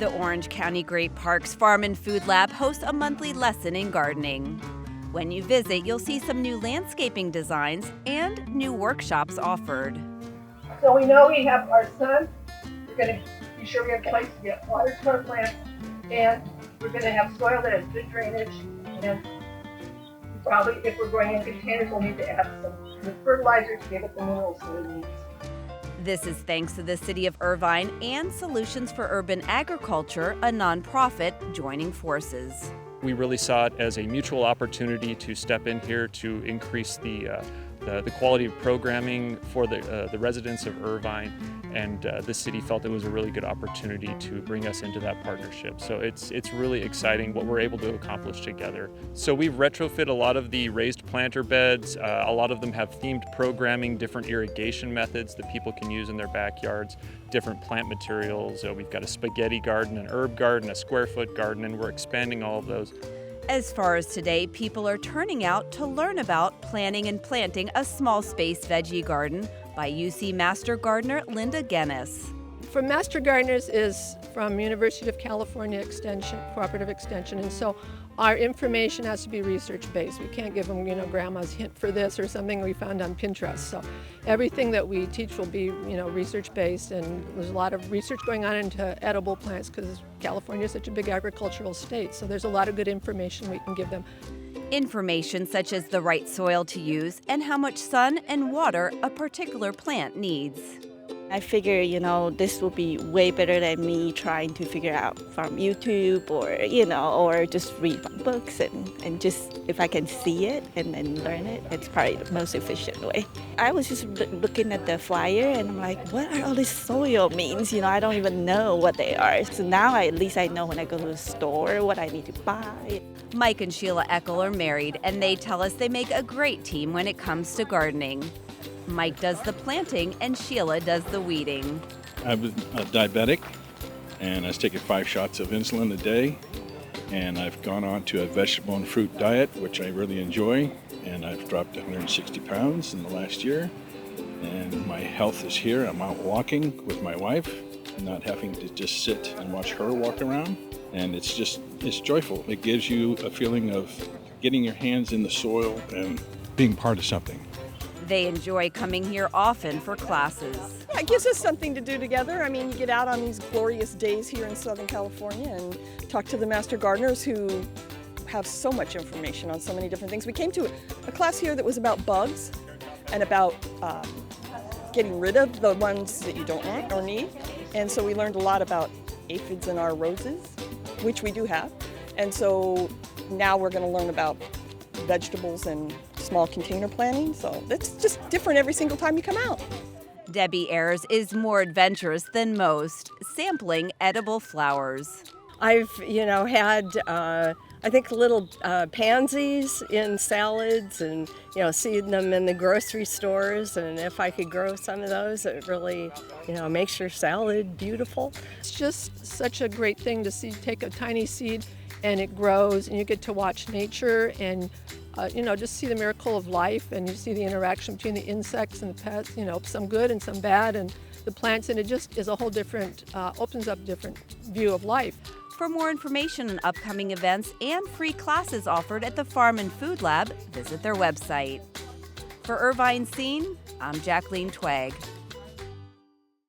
The Orange County Great Parks Farm and Food Lab hosts a monthly lesson in gardening. When you visit, you'll see some new landscaping designs and new workshops offered. So we know we have our sun. We're going to be sure we have a place to get water to our plants, and we're going to have soil that has good drainage. And probably, if we're growing in containers, we'll need to add some fertilizer to give it the minerals that it needs. This is thanks to the City of Irvine and Solutions for Urban Agriculture, a nonprofit, joining forces. We really saw it as a mutual opportunity to step in here to increase the quality of programming for the residents of Irvine, and the city felt it was a really good opportunity to bring us into that partnership. So it's really exciting what we're able to accomplish together. So we've retrofit a lot of the raised planter beds. A lot of them have themed programming, different irrigation methods that people can use in their backyards, different plant materials. We've got a spaghetti garden, an herb garden, a square foot garden, and we're expanding all of those. As far as today, people are turning out to learn about planning and planting a small space veggie garden by UC Master Gardener Linda Guinness. From Master Gardeners is from University of California Extension, Cooperative Extension, and so our information has to be research-based. We can't give them, grandma's hint for this or something we found on Pinterest. So everything that we teach will be, research-based, and there's a lot of research going on into edible plants because California is such a big agricultural state. So there's a lot of good information we can give them. Information such as the right soil to use and how much sun and water a particular plant needs. I figure, this will be way better than me trying to figure out from YouTube or just read books and just if I can see it and then learn it, it's probably the most efficient way. I was just looking at the flyer and I'm like, what are all this soil means? I don't even know what they are. So now at least I know when I go to the store what I need to buy. Mike and Sheila Eckel are married, and they tell us they make a great team when it comes to gardening. Mike does the planting and Sheila does the weeding. I was diabetic and I was taking 5 shots of insulin a day, and I've gone on to a vegetable and fruit diet, which I really enjoy, and I've dropped 160 pounds in the last year, and my health is here. I'm out walking with my wife, not having to just sit and watch her walk around, and it's joyful. It gives you a feeling of getting your hands in the soil and being part of something. They enjoy coming here often for classes. Yeah, it gives us something to do together. You get out on these glorious days here in Southern California and talk to the master gardeners who have so much information on so many different things. We came to a class here that was about bugs and about getting rid of the ones that you don't want or need. And so we learned a lot about aphids in our roses, which we do have. And so now we're going to learn about vegetables and small container planting, so it's just different every single time you come out. Debbie Ayers is more adventurous than most, sampling edible flowers. I've, had, I think little pansies in salads and, seeing them in the grocery stores, and if I could grow some of those, it really, makes your salad beautiful. It's just such a great thing to see, take a tiny seed and it grows, and you get to watch nature and just see the miracle of life, and you see the interaction between the insects and the pets, some good and some bad, and the plants, and it just is a whole different, opens up a different view of life. For more information on upcoming events and free classes offered at the Farm and Food Lab, visit their website. For Irvine Scene, I'm Jacqueline Twegg.